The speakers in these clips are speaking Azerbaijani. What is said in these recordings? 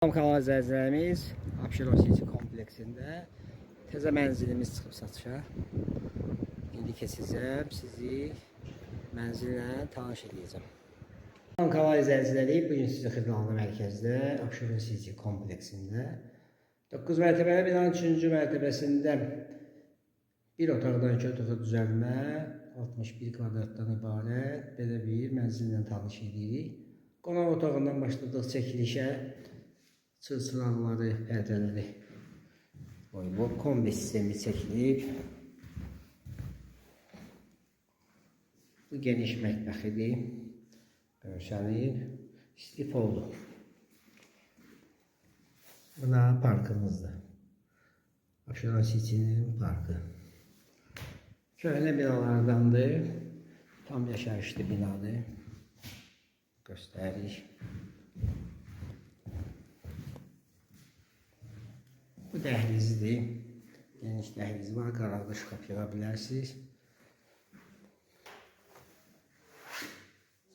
Salam kanal izləyicilərimiz, Abşeron City kompleksində təzə mənzilimiz çıxıb satışa. İndi keçəcəm, sizi mənzillə tanış edəcəm. Salam kanal izləyiciləri, bugün sizi xidmətli mərkəzdə Abşeron City kompleksində 9 mərtəbəli binanın 3-cü mərtəbəsində bir otaqdan 2 otağa düzəlmə 61 kvadratdan ibarət belə bir mənzillə tanış edirik. Qonaq otağından başladıq çəkilişə. Çırçılarları, pərdələri qoyulub, kombi sistemi çəkilib. Bu geniş mətbəxidir. Görsənir, istif oldu. Buna parkımızdır. Abşeron City'nin parkı. Köhnə binalardandır. Tam yaşayışlı binadır. Göstərik. Bu dəhlizdir. Geniş dəhlizi var. Qaranlıq şkaf yığa bilərsiniz.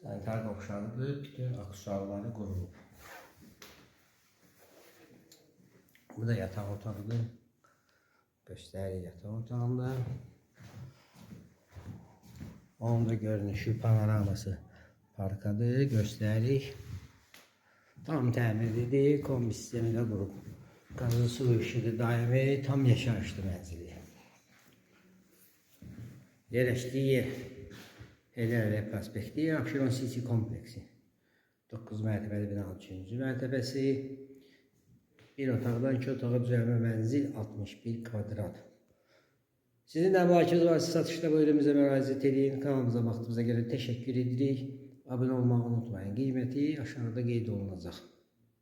Sanitar qovşağıdır. Bütün aksesuarları qurulub. Bu da yataq otağıdır. Göstərik yataq otağında. Onun da görünüşü, panoraması parkadır. Göstərik. Tam təmirlidir. Kombi sistemi də qurub. Qazı su ışığı daimi tam yaşayışlı mənzili. Yerləşdiyi yer Heydər prospekti Abşeron City kompleksi. 9 mərtəbəli binanın 3-cü mərtəbəsi. Bir otaqdan 2 otağa düzəlmə mənzil 61 kvadrat. Sizin də mühakiminiz varsa satışda bölümümüzə müraciət edin. Kanalımıza vaxtınıza görə təşəkkür edirik. Abunə olmağı unutmayın. Qiyməti aşağıda qeyd olunacaq.